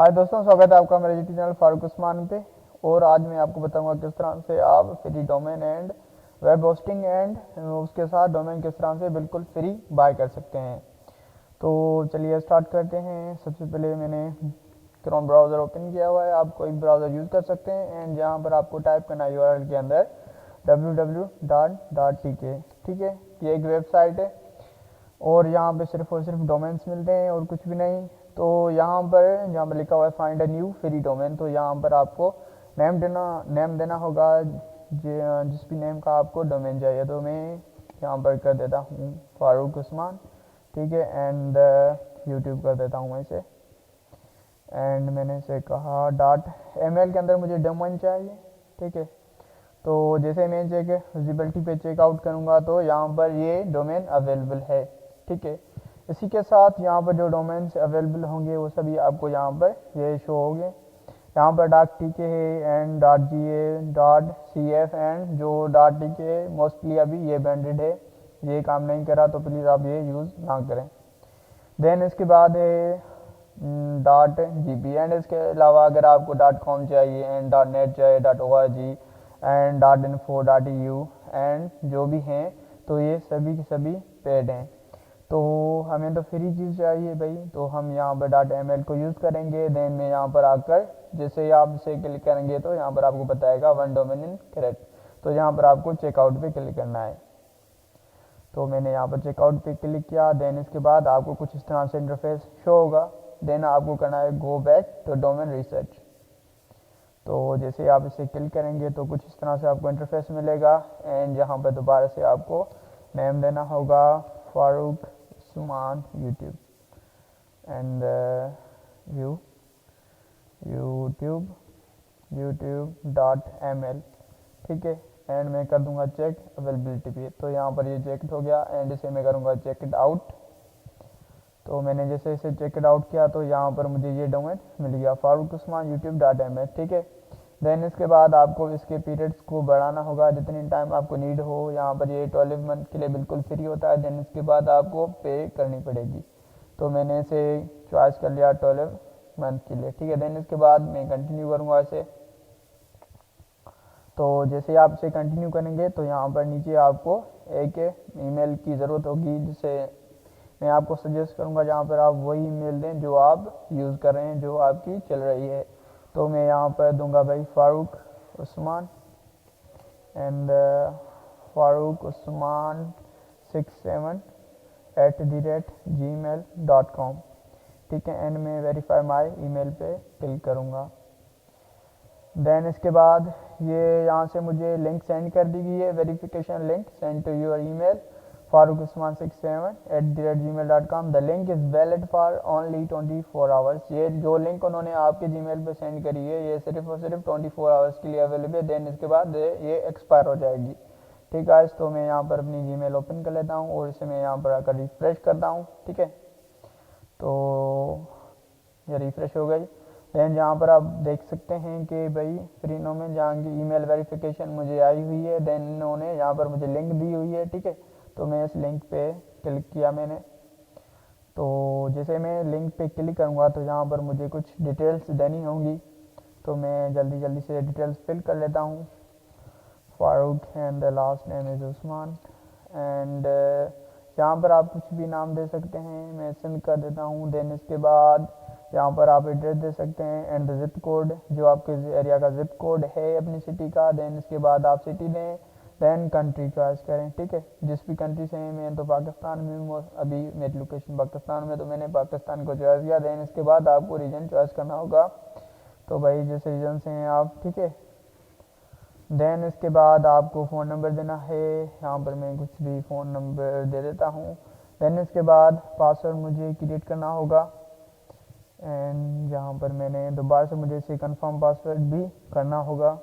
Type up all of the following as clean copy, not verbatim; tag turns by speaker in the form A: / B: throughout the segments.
A: हाय दोस्तों, स्वागत है आपका मेरे यूट्यूब चैनल फारूक उस्मान पे। और आज मैं आपको बताऊंगा किस तरह से आप free domain and web hosting and उसके साथ डोमेन किस तरह से बिल्कुल फ्री बाय कर सकते हैं। तो चलिए स्टार्ट करते हैं। सबसे पहले मैंने क्रोम ब्राउज़र ओपन किया हुआ है। आप कोई ब्राउज़र यूज़ कर सकते हैं एंड जहाँ पर आपको टाइप करना है यूआरएल के अंदर www.tk। ठीक है, ये एक वेबसाइट है और यहाँ पे सिर्फ और सिर्फ डोमेन्स मिलते हैं और कुछ भी नहीं। तो यहाँ पर लिखा हुआ है find a new free domain, तो यहाँ पर आपको नेम देना होगा जिस भी नेम का आपको डोमेन चाहिए। तो मैं यहाँ पर कर देता हूँ फारूक उस्मान। ठीक है, एंड यूट्यूब कर देता हूँ मैं इसे। एंड मैंने इसे कहा .ml के अंदर मुझे डोमेन चाहिए। ठीक है, तो जैसे मैं चेक विजिबिलिटी पे चेकआउट करूँगा तो यहाँ पर ये डोमेन अवेलेबल है। ठीक है, इसी के साथ यहाँ पर जो डोमेन्स अवेलेबल होंगे वो सभी आपको यहाँ पर ये शो होंगे। यहाँ पर .tk है एंड .ga .cf एंड जो .tk है मोस्टली अभी ये बैंडेड है, ये काम नहीं करा, तो प्लीज़ आप ये यूज़ ना करें। देन इसके बाद है .gp एंड इसके अलावा अगर आपको .com चाहिए एंड .net चाहिए .org and .info .eu and जो भी हैं, तो ये सभी के सभी पेड हैं। तो हमें तो फ्री चीज़ चाहिए भाई, तो हम यहाँ पर .ml को यूज़ करेंगे। देन में यहाँ पर आकर जैसे ही आप इसे क्लिक करेंगे तो यहाँ पर आपको बताएगा वन डोमेन इन करेक्ट, तो यहाँ पर आपको चेकआउट पे क्लिक करना है। तो मैंने यहाँ पर चेकआउट पे क्लिक किया। देन इसके बाद आपको कुछ इस तरह से इंटरफेस शो होगा। देन आपको करना है go back to domain research. तो जैसे आप इसे क्लिक करेंगे तो कुछ इस तरह से आपको इंटरफेस मिलेगा एंड यहाँ पर दोबारा से आपको नेम देना होगा Farooq Usman YouTube and you YouTube यूट्यूब.ml। ठीक है, एंड मैं कर दूंगा चेक अवेलेबिलिटी पे। तो यहाँ पर ये चेक हो गया एंड इसे मैं करूँगा चेक इट आउट। तो मैंने जैसे इसे चेक इट आउट किया तो यहाँ पर मुझे ये डोमेन मिल गया फारूक उस्मान यूट्यूब.ml। ठीक है, देन इसके बाद आपको इसके पीरियड्स को बढ़ाना होगा जितनी टाइम आपको नीड हो। यहाँ पर ये 12 मंथ के लिए बिल्कुल फ्री होता है। देन इसके बाद आपको पे करनी पड़ेगी, तो मैंने इसे चॉइस कर लिया 12 मंथ के लिए। ठीक है, देन इसके बाद मैं कंटिन्यू करूँगा इसे। तो जैसे आप इसे कंटिन्यू करेंगे तो यहाँ पर नीचे आपको एक ईमेल की ज़रूरत होगी, जिसे मैं आपको सजेस्ट करूँगा जहाँ पर आप वही ईमेल दें जो आप यूज़ कर रहे हैं, जो आपकी चल रही है। तो मैं यहाँ पर दूंगा भाई फारूक उस्मान एंड फारूक उस्मान 67@gmail.com। ठीक है, एंड मैं वेरीफाई माई ईमेल पे क्लिक करूँगा। देन इसके बाद ये यहाँ से मुझे लिंक सेंड कर दी गई है, verification link send to your email Farooq Usman 67@gmail.com। The link is valid for only 24 hours. ये जो लिंक उन्होंने आपके जीमेल पे सेंड करी है ये सिर्फ और सिर्फ 24 आवर्स के लिए अवेलेबल है। देन इसके बाद ये एक्सपायर हो जाएगी। ठीक है, तो मैं यहाँ पर अपनी जीमेल ओपन कर लेता हूँ और इसे मैं यहाँ पर आकर रिफ्रेश करता हूँ। ठीक है, तो ये रिफ्रेश हो गई। देन जहाँ पर आप देख सकते हैं कि भाई फ्री डोमेन जहाँ की ईमेल वेरिफिकेशन मुझे आई हुई है। देन इन्होंने यहाँ पर मुझे लिंक दी हुई है। ठीक है, तो मैं इस लिंक पे क्लिक किया मैंने। तो जैसे मैं लिंक पे क्लिक करूँगा तो यहाँ पर मुझे कुछ डिटेल्स देनी होंगी, तो मैं जल्दी जल्दी से डिटेल्स फिल कर लेता हूँ। Farooq and the last name is Usman and यहाँ पर आप कुछ भी नाम दे सकते हैं, मैं सेंड कर देता हूँ। देन इसके बाद यहाँ पर आप एड्रेस दे सकते हैं एंड द जिप कोड, जो आपके एरिया का जिप कोड है अपनी सिटी का। देन इसके बाद आप सिटी दें, देन कंट्री चॉइस करें। ठीक है, जिस भी कंट्री से हैं, मैं तो पाकिस्तान में हूँ, अभी मेरी लोकेशन पाकिस्तान में, तो मैंने पाकिस्तान को चॉइस किया। देन इसके बाद आपको रीजन चॉइस करना होगा, तो भाई जिस रीजन से हैं आप। ठीक है, देन इसके बाद आपको फ़ोन नंबर देना है, यहाँ पर मैं कुछ भी फ़ोन नंबर दे देता हूँ। देन इसके बाद पासवर्ड मुझे क्रिएट करना होगा एंड यहाँ पर मैंने दोबारा से मुझे इसे कंफर्म पासवर्ड भी करना होगा,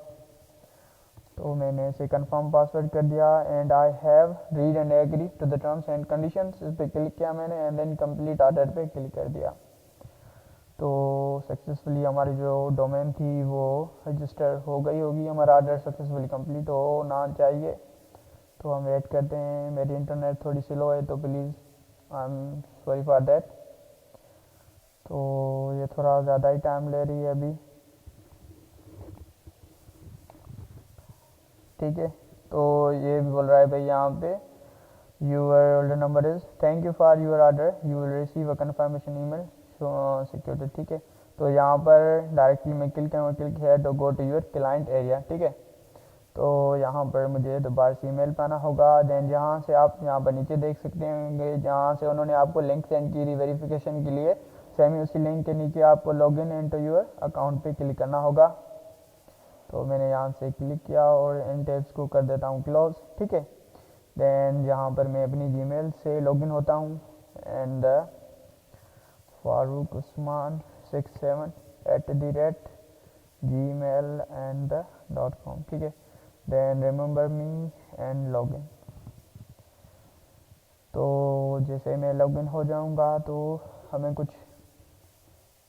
A: तो मैंने इसे कंफर्म पासवर्ड कर दिया and I have read and agree to the terms and conditions, इस पर क्लिक किया मैंने एंड देन कंप्लीट ऑर्डर पे क्लिक कर दिया। तो सक्सेसफुली हमारी जो डोमेन थी वो रजिस्टर हो गई होगी। हमारा ऑर्डर सक्सेसफुली कंप्लीट होना चाहिए, तो हम वेट करते हैं। मेरी इंटरनेट थोड़ी स्लो है तो please I am sorry for that. तो ये थोड़ा ज़्यादा ही टाइम ले रही है अभी। ठीक है, तो ये भी बोल रहा है भाई यहाँ पे your order number is thank you for your order, you will receive a confirmation email security. ठीक है, तो यहाँ पर डायरेक्टली मैं क्लिक करूँगा, क्लिक है to go to your client area. ठीक है, तो यहाँ पर मुझे दोबारा से ईमेल पाना होगा। देन यहाँ से आप यहाँ पर नीचे देख सकते होंगे जहाँ से उन्होंने आपको लिंक सेंड की थी वेरिफिकेशन के लिए, सेम उसी लिंक के नीचे आपको लॉगिन इनटू योर अकाउंट पे क्लिक करना होगा। तो मैंने यहाँ से क्लिक किया और इन टैब्स को कर देता हूँ क्लोज। ठीक है, देन यहाँ पर मैं अपनी जीमेल से लॉगिन होता हूँ एंड फारूक उस्मान 67@gmail.com। ठीक है, then remember me and login. तो जैसे मैं लॉगिन हो जाऊंगा तो हमें कुछ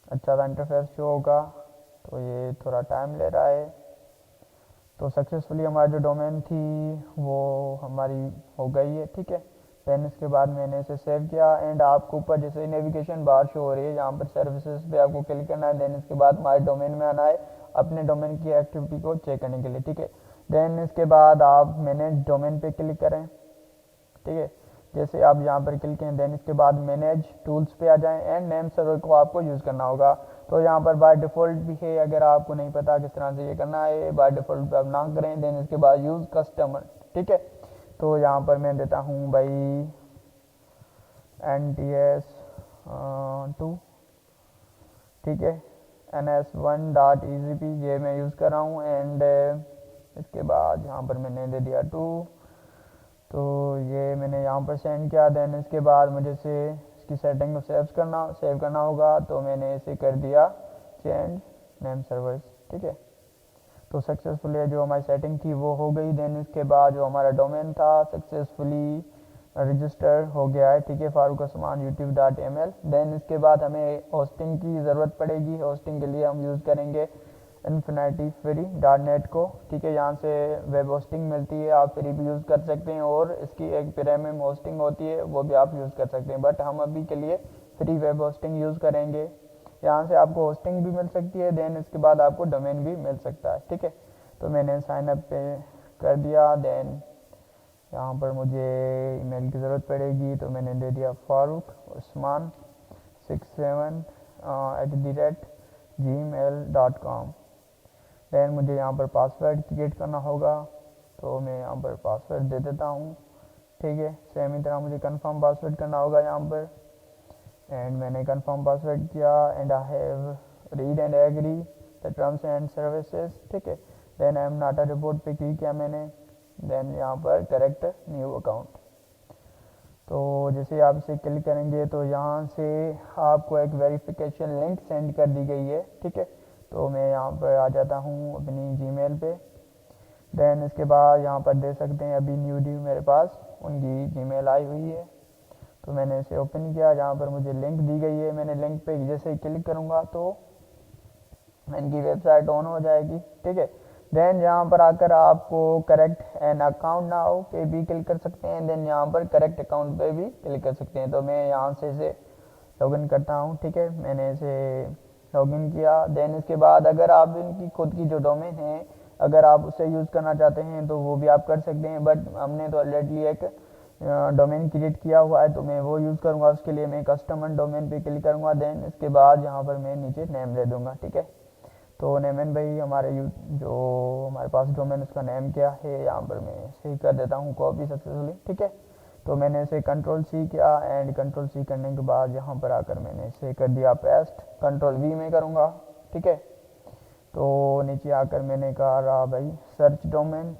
A: अच्छा सा इंटरफेस शो होगा। तो ये थोड़ा टाइम ले रहा है। तो सक्सेसफुली हमारी जो डोमेन थी वो हमारी हो गई है। ठीक है, देन इसके बाद मैंने इसे सेव किया एंड आपको ऊपर जैसे नेविगेशन बार शो हो रही है यहाँ पर सर्विसेज पे आपको क्लिक करना है। देन इसके बाद माय डोमेन में आना है अपने डोमेन की एक्टिविटी को चेक करने के लिए। ठीक है, देन इसके बाद आप मैनेज डोमेन पे क्लिक करें। ठीक है, जैसे आप यहाँ पर क्लिक करें देन इसके बाद मैनेज टूल्स पे आ जाएं एंड नेम सर्वर को आपको यूज़ करना होगा। तो यहाँ पर बाय डिफ़ॉल्ट भी है, अगर आपको नहीं पता किस तरह से ये करना है बाय डिफ़ॉल्ट पे आप ना करें। देन इसके बाद यूज़ कस्टमर। ठीक है, तो यहाँ पर मैं देता हूँ भाई NTS2। ठीक है, NS1.EZP ये मैं यूज़ कर रहा हूँ एंड इसके बाद यहाँ पर मैंने दे दिया 2। तो ये मैंने यहाँ पर सेंड किया। देन इसके बाद मुझे से इसकी सेटिंग को सेव करना होगा। तो मैंने इसे कर दिया चेंज नेम सर्वर्स। ठीक है, तो सक्सेसफुली जो हमारी सेटिंग थी वो हो गई। देन इसके बाद जो हमारा डोमेन था सक्सेसफुली रजिस्टर हो गया है। ठीक है, फारूक उस्मान youtube.ml। देन इसके बाद हमें होस्टिंग की ज़रूरत पड़ेगी। होस्टिंग के लिए हम यूज़ करेंगे infinityfree.net को। ठीक है, यहाँ से वेब होस्टिंग मिलती है, आप फ्री भी यूज़ कर सकते हैं और इसकी एक प्रीमियम होस्टिंग होती है वो भी आप यूज़ कर सकते हैं, बट हम अभी के लिए फ्री वेब होस्टिंग यूज़ करेंगे। यहाँ से आपको होस्टिंग भी मिल सकती है, देन इसके बाद आपको डोमेन भी मिल सकता है। ठीक है, तो मैंने साइन अप पे कर दिया। देन यहाँ पर मुझे ईमेल की ज़रूरत पड़ेगी, तो मैंने दे दिया फारूक उस्मान 67@gmail.com। देन मुझे यहाँ पर पासवर्ड क्रिएट करना होगा, तो मैं यहाँ पर पासवर्ड दे देता हूँ। ठीक है, सेम ही तरह मुझे कंफर्म पासवर्ड करना होगा यहाँ पर एंड मैंने कंफर्म पासवर्ड किया and I have read and agree the terms and services. ठीक है, then I am not a report पे क्लिक किया मैंने। देन यहाँ पर करेक्ट न्यू अकाउंट। तो जैसे आप इसे क्लिक करेंगे तो यहाँ से आपको एक वेरिफिकेशन लिंक सेंड कर दी गई है। ठीक है, तो मैं यहाँ पर आ जाता हूँ अपनी जीमेल पे। देन इसके बाद यहाँ पर दे सकते हैं अभी न्यू ड्यू मेरे पास उनकी जीमेल आई हुई है। तो मैंने इसे ओपन किया, जहाँ पर मुझे लिंक दी गई है। मैंने लिंक पे जैसे ही क्लिक करूँगा तो इनकी वेबसाइट ऑन हो जाएगी। ठीक है, देन यहाँ पर आकर आपको करेक्ट एन अकाउंट नाउ पे भी क्लिक कर सकते हैं। देन यहाँ पर करेक्ट अकाउंट पे भी क्लिक कर सकते हैं। तो मैं यहाँ से इसे लॉगिन करता हूँ। ठीक है, मैंने इसे लॉगिन किया। देन इसके बाद अगर आप इनकी खुद की जो डोमेन है अगर आप उसे यूज़ करना चाहते हैं तो वो भी आप कर सकते हैं, बट हमने तो ऑलरेडी एक डोमेन क्रिएट किया हुआ है तो मैं वो यूज़ करूँगा। उसके लिए मैं कस्टमर डोमेन पे क्लिक करूँगा। देन इसके बाद यहाँ पर मैं नीचे नेम दे दूँगा। ठीक है, तो नेमन भाई हमारे जो हमारे पास डोमेन उसका नेम क्या है यहाँ पर मैं सही कर देता हूँ कॉपी सक्सेसफुली। ठीक है, तो मैंने इसे कंट्रोल-C किया एंड कंट्रोल-C करने के बाद यहाँ पर आकर मैंने इसे कर दिया पेस्ट। कंट्रोल-V में करूँगा। ठीक है, तो नीचे आकर मैंने कहा भाई सर्च डोमेन।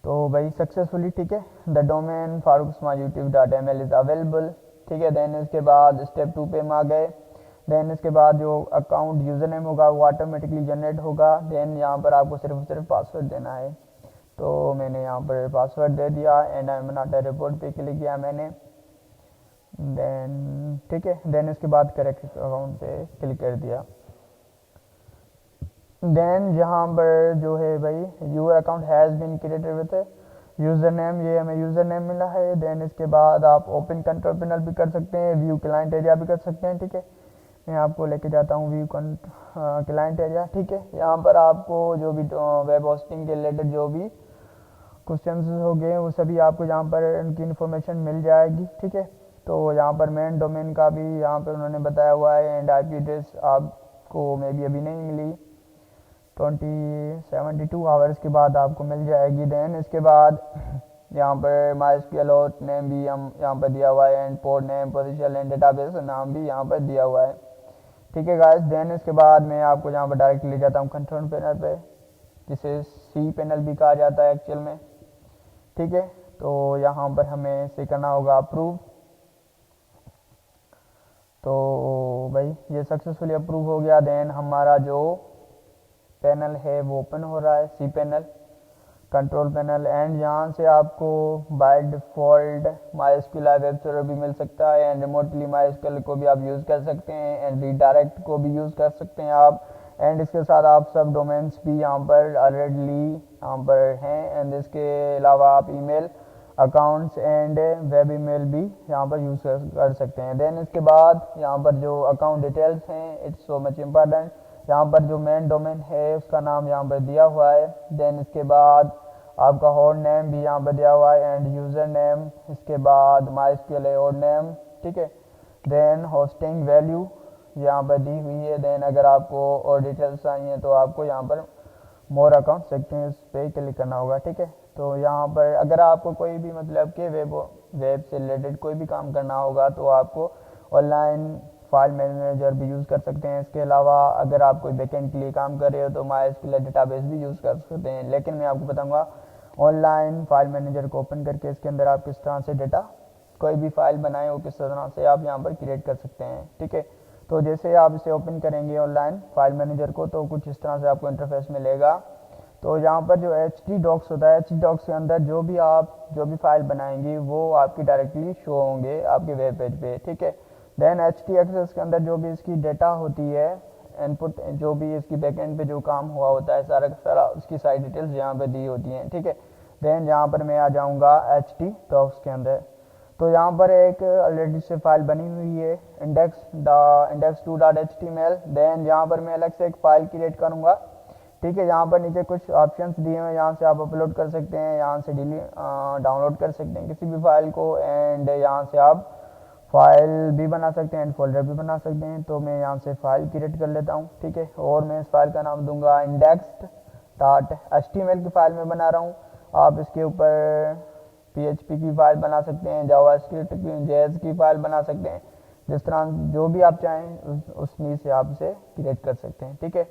A: तो भाई सक्सेसफुली ठीक है the domain Farooq Usman youtube.ml is available. ठीक है, देन इसके बाद स्टेप 2 पे हम आ गए। देन इसके बाद जो अकाउंट यूज़र नेम होगा वो ऑटोमेटिकली जनरेट होगा। देन यहाँ पर आपको सिर्फ पासवर्ड देना है। तो मैंने यहाँ पर पासवर्ड दे दिया and I am not a report पे क्लिक किया मैंने। देन ठीक है, देन इसके बाद करेक्ट अकाउंट पे क्लिक कर दिया। देन यहाँ पर जो है भाई your account has been created with user name, ये हमें यूज़र नेम मिला है। देन इसके बाद आप ओपन कंट्रोल पैनल भी कर सकते हैं, व्यू क्लाइंट एरिया भी कर सकते हैं। ठीक है, मैं आपको लेके जाता हूँ व्यू क्लाइंट एरिया। ठीक है, यहाँ पर आपको जो भी वेब होस्टिंग के रिलेटेड जो भी क्वेश्चंस हो गए वो सभी आपको यहाँ पर उनकी इन्फॉर्मेशन मिल जाएगी। ठीक है, तो यहाँ पर मेन डोमेन का भी यहाँ पर उन्होंने बताया हुआ है, एंड आईपी एड्रेस आपको मे बी अभी नहीं मिली, 72 आवर्स के बाद आपको मिल जाएगी। देन इसके बाद यहाँ पर MySQL होस्ट नेम भी हम यहाँ पर दिया हुआ है, and port name, position and database नाम भी यहाँ पर दिया हुआ है। ठीक है गाइस, देन इसके बाद मैं आपको यहाँ पर डायरेक्ट ले जाता हूँ कंट्रोल पैनल पे, जिसे सी पैनल भी कहा जाता है एक्चुअल में। ठीक है, तो यहाँ पर हमें इसे करना होगा अप्रूव। तो भाई ये सक्सेसफुली अप्रूव हो गया। देन हमारा जो पैनल है वो ओपन हो रहा है, C panel, control panel, and यहाँ से आपको by default MySQL web server भी मिल सकता है, एंड रिमोटली MySQL को भी आप यूज़ कर सकते हैं, एंड रीडायरेक्ट को भी यूज़ कर सकते हैं आप, एंड इसके साथ आप सब डोमेन्स भी यहाँ पर ऑलरेडी यहाँ पर हैं, एंड इसके अलावा आप email accounts and web email भी यहाँ पर यूज़ कर सकते हैं। देन इसके बाद यहाँ पर जो अकाउंट डिटेल्स हैं, इट्स सो मच इम्पॉर्टेंट, यहाँ पर जो मेन डोमेन है उसका नाम यहाँ पर दिया हुआ है। देन इसके बाद आपका होस्ट नेम भी यहाँ पर दिया हुआ है, एंड यूज़र नेम, इसके बाद MySQL होस्ट नेम। ठीक है, देन होस्टिंग वैल्यू यहाँ पर दी हुई है। देन अगर आपको और डिटेल्स चाहिए तो आपको यहाँ पर मोर अकाउंट सेक्शन पे क्लिक करना होगा। ठीक है, तो यहाँ पर अगर आपको कोई भी मतलब कि वेब से रिलेटेड कोई भी काम करना होगा तो आपको ऑनलाइन फाइल मैनेजर भी यूज़ कर सकते हैं। इसके अलावा अगर आप कोई बैकएंड के लिए काम कर रहे हो तो MySQL डेटाबेस भी यूज़ कर सकते हैं। लेकिन मैं आपको बताऊंगा ऑनलाइन फाइल मैनेजर को ओपन करके इसके अंदर आप किस तरह से डेटा कोई भी फाइल बनाए हो किस तरह से आप यहाँ पर क्रिएट कर सकते हैं। ठीक है, तो जैसे आप इसे ओपन करेंगे ऑनलाइन फाइल मैनेजर को तो कुछ इस तरह से आपको इंटरफेस मिलेगा। तो यहाँ पर जो htdocs होता है, htdocs के अंदर जो भी फाइल बनाएंगे वो आपकी डायरेक्टली शो होंगे आपके वेब पेज पे। ठीक है, देन htaccess के अंदर जो भी इसकी डेटा होती है, इनपुट जो भी इसकी बैकएंड पे जो काम हुआ होता है सारा का सारा उसकी सारी डिटेल्स यहाँ पे दी होती हैं। ठीक है, देन यहाँ पर मैं आ जाऊँगा htdocs के अंदर, तो यहाँ पर एक ऑलरेडी से फाइल बनी हुई है index2.html। देन यहाँ पर मैं अलग से एक फाइल क्रिएट करूँगा। ठीक है, यहाँ पर नीचे कुछ ऑप्शंस दिए हुए हैं, यहाँ से आप अपलोड कर सकते हैं, यहाँ से डाउनलोड कर सकते हैं किसी भी फाइल को, एंड यहाँ से आप फाइल भी बना सकते हैं एंड फोल्डर भी बना सकते हैं। तो मैं यहाँ से फाइल क्रिएट कर लेता हूँ। ठीक है, और मैं इस फाइल का नाम दूंगा index.html की फाइल में बना रहा हूँ। आप इसके ऊपर PHP की फाइल बना सकते हैं, जावास्क्रिप्ट की, JS की फाइल बना सकते हैं, जिस तरह जो भी आप चाहें उस नीड से आप इसे क्रिएट कर सकते हैं। ठीक है,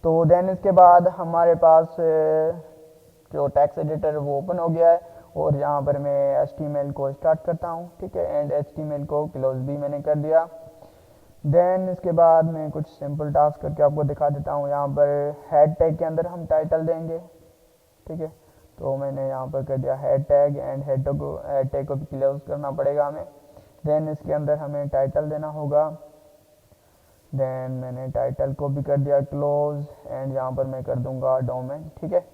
A: तो देन इसके बाद हमारे पास जो टेक्स्ट एडिटर वो ओपन हो गया है, और यहाँ पर मैं HTML को स्टार्ट करता हूँ। ठीक है, एंड HTML को क्लोज भी मैंने कर दिया। देन इसके बाद मैं कुछ सिंपल टास्क करके आपको दिखा देता हूँ। यहाँ पर हेड टैग के अंदर हम टाइटल देंगे। ठीक है, तो मैंने यहाँ पर कर दिया head tag, and head tag को भी क्लोज करना पड़ेगा हमें। देन इसके अंदर हमें टाइटल देना होगा। देन मैंने टाइटल को भी कर दिया क्लोज, एंड यहाँ पर मैं कर दूंगा डोमेन। ठीक है,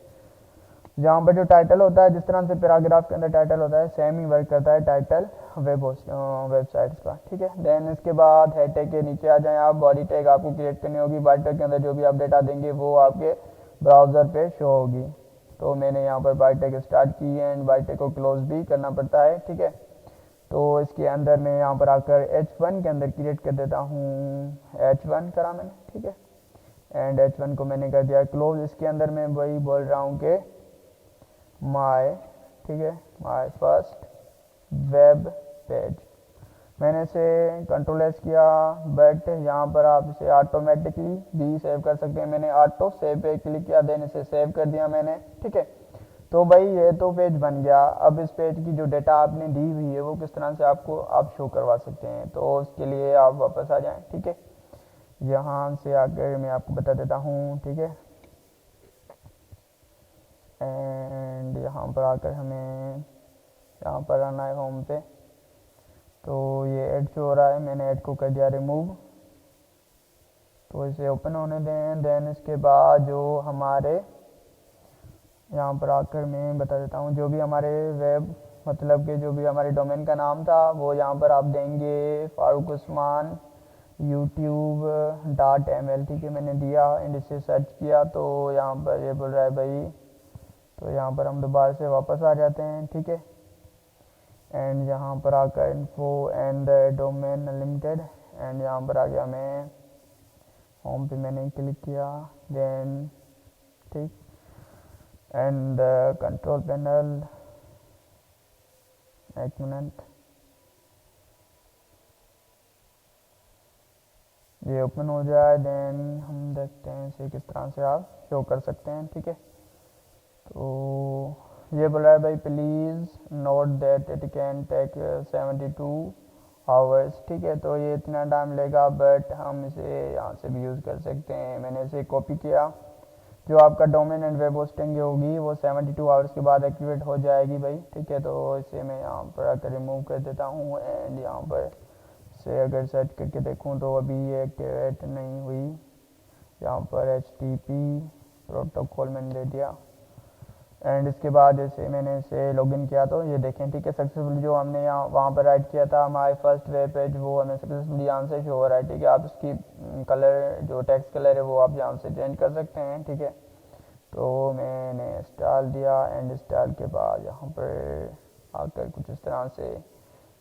A: यहाँ पर जो टाइटल होता है जिस तरह से पैराग्राफ के अंदर टाइटल होता है सेम ही वर्क करता है टाइटल वेबसाइट्स का। ठीक है, देन इसके बाद हेड टैग के नीचे आ जाएं आप, बॉडी टैग आपको क्रिएट करनी होगी। बॉडी टैग के अंदर जो भी आप डेटा देंगे वो आपके ब्राउज़र पे शो होगी। तो मैंने यहाँ पर बॉडी टैग स्टार्ट की है, एंड बॉडी टैग को क्लोज भी करना पड़ता है। ठीक है, तो इसके अंदर मैं यहाँ पर आकर H1 के अंदर क्रिएट कर देता हूँ, H1 करा मैंने। ठीक है, एंड H1 को मैंने कर दिया क्लोज। इसके अंदर मैं वही बोल रहा हूँ कि माय फर्स्ट वेब पेज, मैंने इसे कंट्रोल एस किया, बट यहाँ पर आप इसे ऑटोमेटिकली भी सेव कर सकते हैं। मैंने ऑटो सेव पे क्लिक किया, देन इसे सेव कर दिया मैंने। ठीक है, तो भाई ये तो पेज बन गया। अब इस पेज की जो डेटा आपने दी हुई है वो किस तरह से आप शो करवा सकते हैं, तो उसके लिए आप वापस आ जाएं। ठीक है, यहाँ से आकर मैं आपको बता देता हूँ। ठीक है, एंड यहाँ पर आकर हमें यहाँ पर आना है होम पे। तो ये ऐड शो हो रहा है, मैंने ऐड को कर दिया रिमूव, तो इसे ओपन होने दें। देन इसके बाद जो हमारे यहाँ पर आकर मैं बता देता हूँ, जो भी हमारे वेब मतलब कि जो भी हमारे डोमेन का नाम था वो यहाँ पर आप देंगे फारूक उस्मान YouTube.ml, ठीक है। मैंने दिया एंड इसे सर्च किया तो यहाँ पर ये बोल रहा है भाई, तो यहाँ पर हम दोबारा से वापस आ जाते हैं, ठीक है। एंड यहाँ पर आकर info and domain limited, and यहाँ पर आ गया मैं होम पे मैंने क्लिक किया, देन ठीक, एंड कंट्रोल पैनल, एक मिनट, ये ओपन हो जाए, देन हम देखते हैं इसे किस तरह से आप शो कर सकते हैं, ठीक है। तो ये बोल रहा है भाई please note that it can take 72 hours, ठीक है। तो ये इतना टाइम लेगा, बट हम इसे यहाँ से भी यूज़ कर सकते हैं। मैंने इसे कॉपी किया, जो आपका डोमेन एंड वेब होस्टिंग होगी वो 72 आवर्स के बाद एक्टिवेट हो जाएगी भाई, ठीक है। तो इसे मैं यहाँ पर आकर रिमूव कर देता हूँ, एंड यहाँ पर से अगर सर्च करके देखूँ तो अभी ये एक्टिवेट नहीं हुई। यहाँ पर HTTP प्रोटोकॉल मैंने दे दिया, एंड इसके बाद जैसे मैंने इसे लॉगिन किया तो ये देखें, ठीक है, सक्सेसफुली जो हमने यहाँ वहाँ पर राइट किया था माय फर्स्ट वेब पेज, वो हमें सक्सेसफुली यहाँ से शो हो रहा है, ठीक है। आप इसकी कलर जो टेक्स्ट कलर है वो आप यहाँ से चेंज कर सकते हैं, ठीक है। तो मैंने इंस्टॉल दिया, एंड इंस्टॉल के बाद यहाँ पर आकर कुछ इस तरह से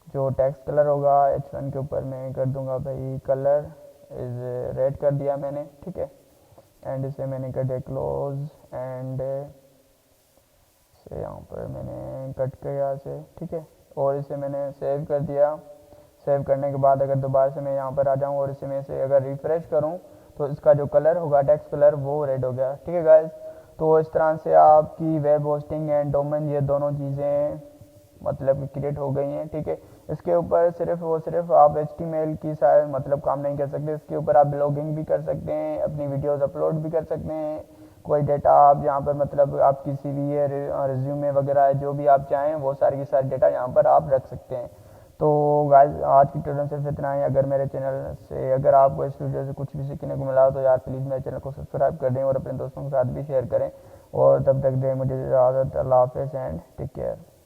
A: जो टेक्स्ट कलर होगा H1 के ऊपर मैं कर दूंगा भाई कलर इज रेड कर दिया मैंने, ठीक है। एंड इसे मैंने कर दिया क्लोज, एंड से यहाँ पर मैंने कट किया से, ठीक है। और इसे मैंने सेव कर दिया। सेव करने के बाद अगर दोबारा से मैं यहाँ पर आ जाऊँ और इसे मैं से अगर रिफ्रेश करूँ तो इसका जो कलर होगा टेक्स्ट कलर वो रेड हो गया, ठीक है गाइस। तो इस तरह से आपकी वेब होस्टिंग एंड डोमेन ये दोनों चीज़ें मतलब क्रिएट हो गई हैं, ठीक है। इसके ऊपर सिर्फ आप HTML की शायद मतलब काम नहीं कर सकते, इसके ऊपर आप ब्लॉगिंग भी कर सकते हैं, अपनी वीडियोस अपलोड भी कर सकते हैं, कोई डेटा आप यहाँ पर मतलब आपकी CV है, रिज्यूमे वगैरह है, जो भी आप चाहें वो सारी की सारी डेटा यहाँ पर आप रख सकते हैं। तो गाइस आज की ट्यूटोरियल सिर्फ इतना ही। अगर मेरे चैनल से अगर आपको इस वीडियो से कुछ भी सीखने को मिला तो यार प्लीज़ मेरे चैनल को सब्सक्राइब कर दें और अपने दोस्तों के साथ भी शेयर करें, और तब तक दें मुझे इजाज़त। अल्लाह हाफ़िज़ एंड टेक केयर।